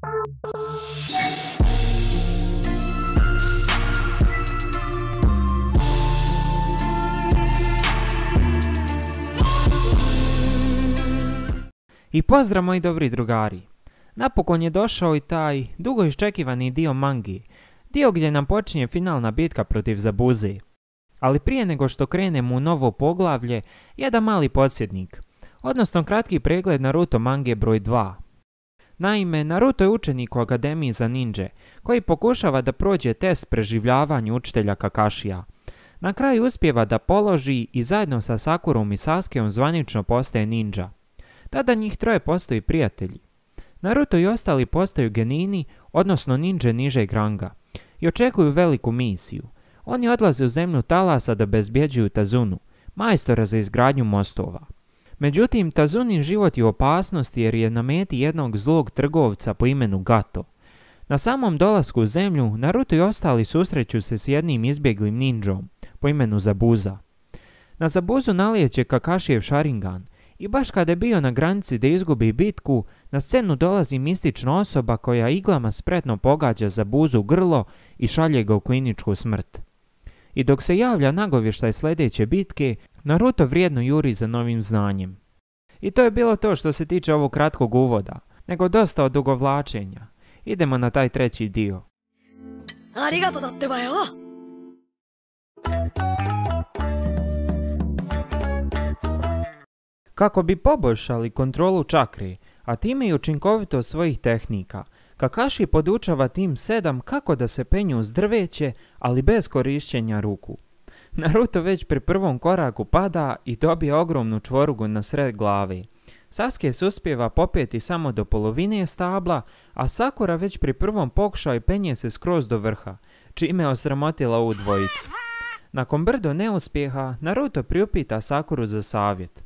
I pozdrav moji dobri drugari. Napokon je došao i taj dugo iščekivani dio mangi, dio gdje nam počinje finalna bitka protiv Zabuze. Ali prije nego što krenemo u novo poglavlje, jedan mali podsjetnik, odnosno kratki pregled Naruto mange broj 2. Naime, Naruto je učenik u Akademiji za ninđe, koji pokušava da prođe test preživljavanja učitelja Kakashija. Na kraju uspijeva da položi i zajedno sa Sakurom i Sasukeom zvanično postaje ninđa. Tada njih troje postaju prijatelji. Naruto i ostali postaju genini, odnosno ninđe nižeg ranga, i očekuju veliku misiju. Oni odlaze u zemlju Talasa da bezbjeđuju Tazunu, majstora za izgradnju mostova. Međutim, Tazunin život je u opasnosti jer je na meti jednog zlog trgovca po imenu Gato. Na samom dolasku u zemlju, Naruto i ostali susreću se s jednim izbjeglim ninđom po imenu Zabuza. Na Zabuzu nalijeće Kakashijev Sharingan, i baš kada je bio na granici da izgubi bitku, na scenu dolazi mistična osoba koja iglama spretno pogađa Zabuzu u grlo i šalje ga u kliničku smrt. I dok se javlja nagovještaj sljedeće bitke, Naruto vrijedno juri za novim znanjem. I to je bilo to što se tiče ovog kratkog uvoda, nego dosta odugovlačenja. Idemo na taj treći dio. Arigato datte ba yo! Kako bi poboljšali kontrolu čakre, a time i učinkovitost svojih tehnika, Kakashi podučava tim 7 kako da se penju uz drveće, ali bez korišćenja ruku. Naruto već pri prvom koraku pada i dobije ogromnu čvorugu na sred glave. Sasuke se uspijeva popeti samo do polovine stabla, a Sakura već pri prvom pokušaju penje se skroz do vrha, čime je osramotila ovu dvojicu. Nakon brdo neuspjeha, Naruto priupita Sakuru za savjet.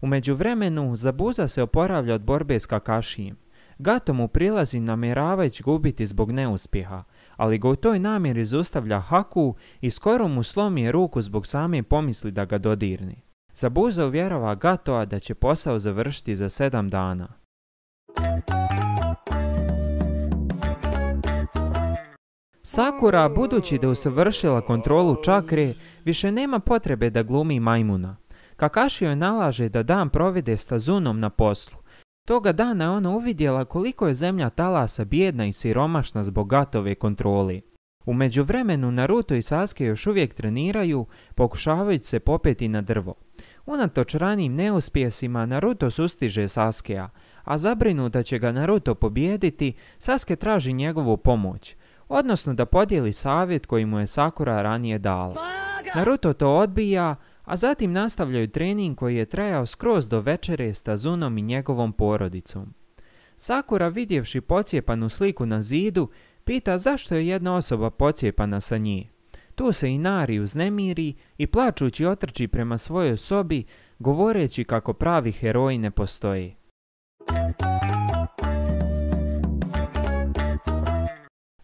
U međuvremenu, Zabuza se oporavlja od borbe s Kakashijem. Gato mu prilazi namjeravajući ga ubiti zbog neuspjeha, ali ga u toj namjeri zaustavlja Haku i skoro mu slomi ruku zbog same pomisli da ga dodirne. Zabuza uvjerava Gatoa da će posao završiti za 7 dana. Sakura, budući da usavršila kontrolu čakre, više nema potrebe da glumi majmuna. Kakashi joj nalaže da dan provede s Tazunom na poslu. Toga dana je ona uvidjela koliko je zemlja Talasa bijedna i siromašna zbog Gatove kontrole. U međuvremenu Naruto i Sasuke još uvijek treniraju, pokušavajući se popeti na drvo. Unatoč ranijim neuspjesima, Naruto sustiže Sasukea, a zabrinut da će ga Naruto pobijediti, Sasuke traži njegovu pomoć, odnosno da podijeli savjet koji mu je Sakura ranije dala. Naruto to odbija, a zatim nastavljaju trening koji je trajao skroz do večere s Tazunom i njegovom porodicom. Sakura, vidjevši pocijepanu sliku na zidu, pita zašto je jedna osoba pocijepana sa nje. Tu se Inari uznemiri i plačući otrči prema svojoj sobi, govoreći kako pravi heroji ne postoje.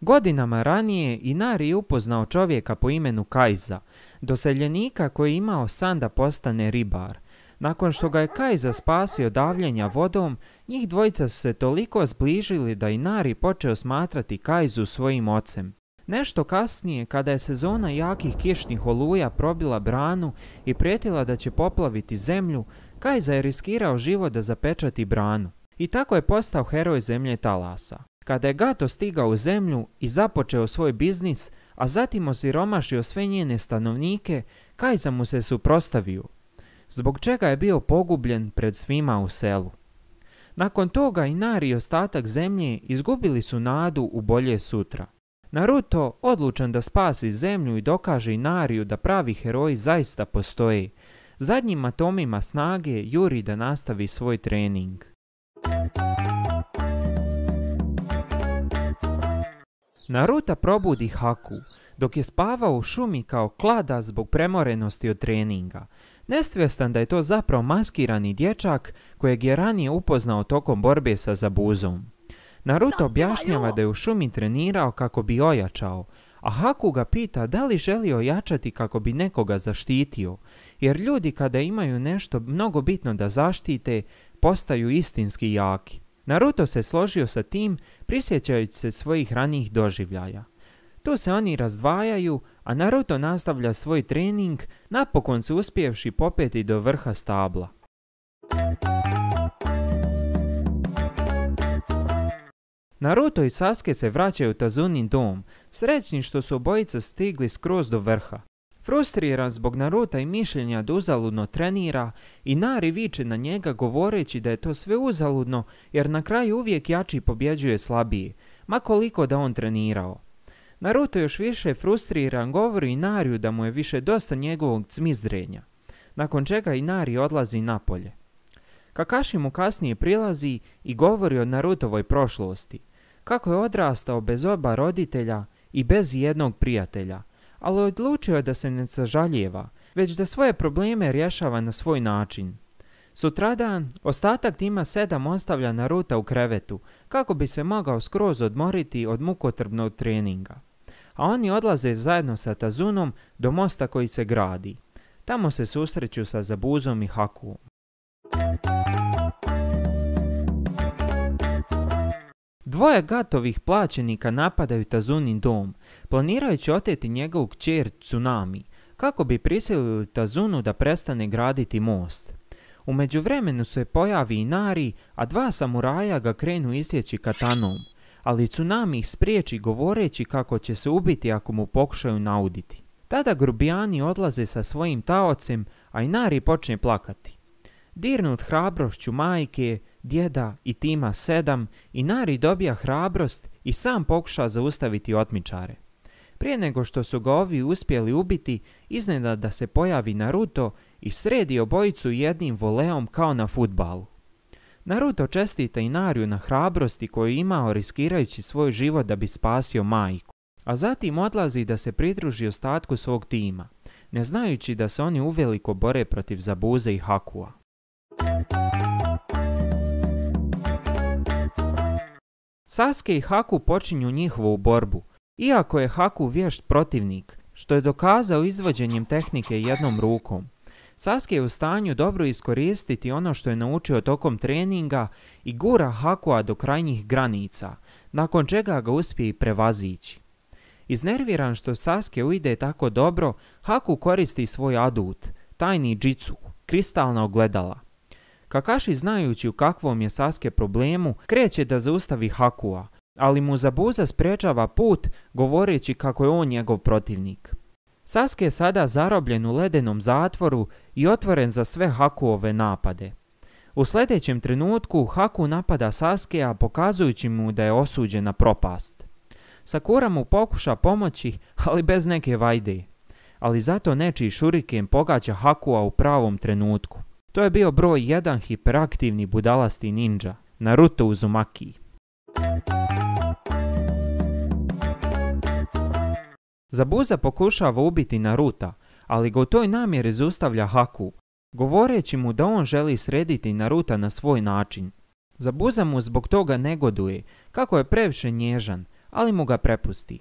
Godinama ranije Inari je upoznao čovjeka po imenu Kaiza, doseljenika koji je imao san da postane ribar. Nakon što ga je Kaiza spasio davljenja vodom, njih dvojica su se toliko zbližili da Inari počeo smatrati Kaizu svojim ocem. Nešto kasnije, kada je sezona jakih kišnih oluja probila branu i prijetila da će poplaviti zemlju, Kaiza je riskirao život da zapečati branu. I tako je postao heroj zemlje Talasa. Kada je Gato stigao u zemlju i započeo svoj biznis, a zatim osiromašio sve njene stanovnike, Kaiza mu se suprotstavio, zbog čega je bio pogubljen pred svima u selu. Nakon toga Inari i ostatak zemlje izgubili su nadu u bolje sutra. Naruto, odlučan da spasi zemlju i dokaže Inariju da pravi heroji zaista postoje, zadnjim atomima snage juri da nastavi svoj trening. Naruto probudi Haku, dok je spavao u šumi kao klada zbog premorenosti od treninga, nesvjestan da je to zapravo maskirani dječak kojeg je ranije upoznao tokom borbe sa Zabuzom. Naruto objašnjava da je u šumi trenirao kako bi ojačao, a Haku ga pita da li želi ojačati kako bi nekoga zaštitio, jer ljudi kada imaju nešto mnogo bitno da zaštite, postaju istinski jaki. Naruto se složio sa tim, prisjećajući se svojih ranijih doživljaja. Tu se oni razdvajaju, a Naruto nastavlja svoj trening, napokon se uspjevši popeti do vrha stabla. Naruto i Sasuke se vraćaju u Tazunin dom, srećni što su obojica stigli skroz do vrha. Frustriran zbog Naruta i mišljenja da uzaludno trenira, Inari viče na njega govoreći da je to sve uzaludno jer na kraju uvijek jači pobjeđuje slabiji, ma koliko da on trenirao. Naruto još više frustriran govori Inariju da mu je više dosta njegovog cmizdrenja, nakon čega Inari odlazi napolje. Kakashi mu kasnije prilazi i govori o Narutovoj prošlosti, kako je odrastao bez oba roditelja i bez jednog prijatelja, ali odlučio je da se ne sažaljeva, već da svoje probleme rješava na svoj način. Sutradan, ostatak tima 7 ostavlja Naruta u krevetu, kako bi se mogao skroz odmoriti od mukotrpnog treninga. A oni odlaze zajedno sa Tazunom do mosta koji se gradi. Tamo se susreću sa Zabuzom i Hakuom. Dvoje gatovih plaćenika napadaju Tazunin dom, planirajući oteti njegovu kćer Tsunami, kako bi prisilili Tazunu da prestane graditi most. U međuvremenu se pojavi Inari, a 2 samuraja ga krenu isjeći katanom, ali Tsunami ih spriječi govoreći kako će se ubiti ako mu pokušaju nauditi. Tada grubijani odlaze sa svojim taocem, a Inari počne plakati. Dirnut hrabrošću majke, djeda i tima 7, Inari dobija hrabrost i sam pokuša zaustaviti otmičare. Prije nego što su ga ovi uspjeli ubiti, iznenada se pojavi Naruto i sredi obojicu jednim voleom kao na fudbalu. Naruto čestita Inariju na hrabrosti koju je imao riskirajući svoj život da bi spasio majku, a zatim odlazi da se pridruži ostatku svog tima, ne znajući da se oni uveliko bore protiv Zabuze i Hakua. Sasuke i Haku počinju njihovu borbu, iako je Haku vješt protivnik, što je dokazao izvođenjem tehnike jednom rukom. Sasuke je u stanju dobro iskoristiti ono što je naučio tokom treninga i gura Hakua do krajnjih granica, nakon čega ga uspije i prevazići. Iznerviran što Sasuke ide tako dobro, Haku koristi svoj adut, tajni jutsu, kristalna ogledala. Kakashi, znajući u kakvom je Sasuke problemu, kreće da zaustavi Hakua, ali mu Zabuza sprečava put govoreći kako je on njegov protivnik. Sasuke je sada zarobljen u ledenom zatvoru i otvoren za sve Hakuove napade. U sljedećem trenutku Haku napada Sasukea pokazujući mu da je osuđen na propast. Sakura mu pokuša pomoći, ali bez neke vajde. Ali zato nečiji šuriken pogađa Hakua u pravom trenutku. To je bio broj 1 hiperaktivni budalasti ninja, Naruto Uzumaki. Zabuza pokušava ubiti Naruta, ali ga u toj namjeri zaustavlja Haku, govoreći mu da on želi srediti Naruta na svoj način. Zabuza mu zbog toga negoduje, kako je previše nježan, ali mu ga prepusti.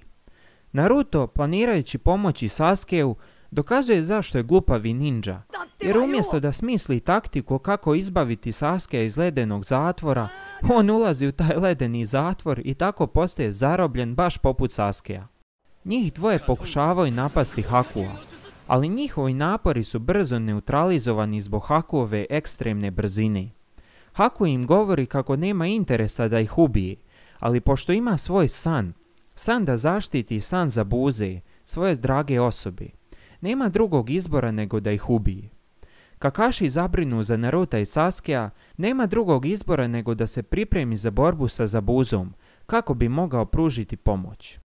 Naruto, planirajući pomoći Sasukeu, dokazuje zašto je glupavi ninja, jer umjesto da smisli taktiku kako izbaviti Sasukea iz ledenog zatvora, on ulazi u taj ledeni zatvor i tako postaje zarobljen baš poput Sasukea. Njih dvoje pokušavaju napasti Hakua, ali njihovi napori su brzo neutralizovani zbog Hakuove ekstremne brzine. Haku im govori kako nema interesa da ih ubije, ali pošto ima svoj san da zaštiti san Zabuze, svoje drage osobe, nema drugog izbora nego da ih ubije. Kakashi, zabrinu za Naruta i Sasukea, nema drugog izbora nego da se pripremi za borbu sa Zabuzom, kako bi mogao pružiti pomoć.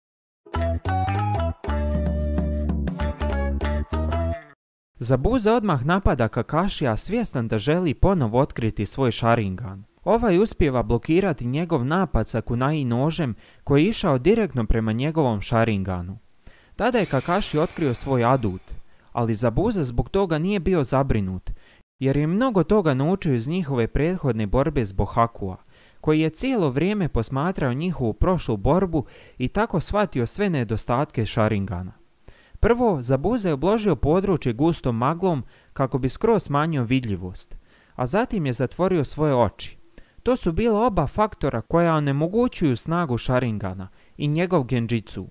Zabuza odmah napada Kakashija svjestan da želi ponovo otkriti svoj Sharingan. Ovaj uspijeva blokirati njegov napad sa kunai nožem koji je išao direktno prema njegovom Sharinganu. Tada je Kakashi otkrio svoj adut, ali Zabuza zbog toga nije bio zabrinut, jer je mnogo toga naučio iz njihove prethodne borbe zbog Hakua, koji je cijelo vrijeme posmatrao njihovu prošlu borbu i tako shvatio sve nedostatke Sharingana. Prvo, Zabuza je obložio područje gustom maglom kako bi skroz smanjio vidljivost, a zatim je zatvorio svoje oči. To su bila oba faktora koja onemogućuju snagu Sharingana i njegov genjitsu.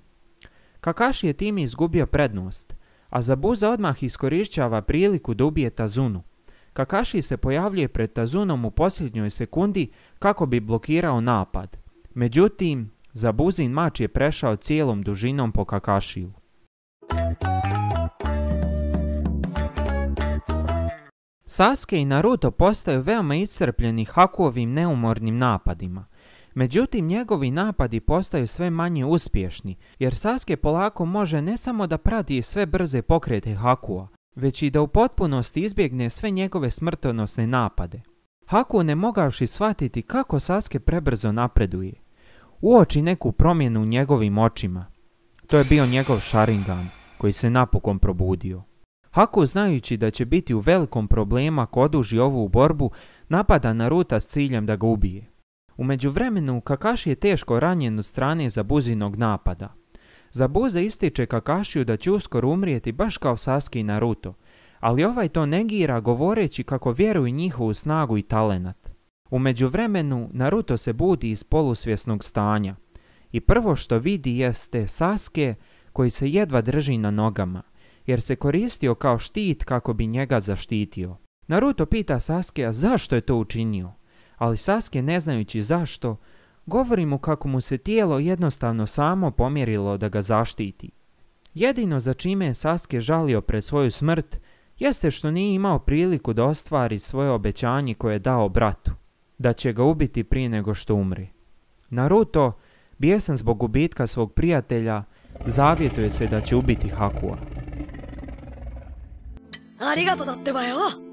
Kakashi je time izgubio prednost, a Zabuza odmah iskorišćava priliku da ubije Tazunu. Kakashi se pojavljuje pred Tazunom u posljednjoj sekundi kako bi blokirao napad. Međutim, Zabuzin mač je prešao cijelom dužinom po Kakashiju. Sasuke i Naruto postaju veoma iscrpljeni Hakuovim neumornim napadima. Međutim, njegovi napadi postaju sve manje uspješni, jer Sasuke polako može ne samo da prati sve brze pokrete Hakua, već i da u potpunosti izbjegne sve njegove smrtonosne napade. Haku ne mogavši shvatiti kako Sasuke prebrzo napreduje, uoči neku promjenu u njegovim očima. To je bio njegov Sharingan, koji se napokon probudio. Haku, znajući da će biti u velikom problemu ako oduži ovu borbu, napada Naruta s ciljem da ga ubije. U međuvremenu, Kakashi je teško ranjen od strane Zabuzinog napada. Zabuza ističe Kakashiju da će uskoro umrijeti baš kao Sasuke i Naruto, ali ovaj to negira govoreći kako vjeruje njihovu snagu i talenat. U međuvremenu, Naruto se budi iz polusvjesnog stanja i prvo što vidi jeste Sasuke koji se jedva drži na nogama, jer se koristio kao štit kako bi njega zaštitio. Naruto pita Sasukea zašto je to učinio, ali Sasuke, ne znajući zašto, govori mu kako mu se tijelo jednostavno samo pomjerilo da ga zaštiti. Jedino za čime je Sasuke žalio pred svoju smrt jeste što nije imao priliku da ostvari svoje obećanje koje je dao bratu, da će ga ubiti prije nego što umre. Naruto, bijesan zbog gubitka svog prijatelja, zavjetuje se da će ubiti Hakua. ありがとうだってばよ。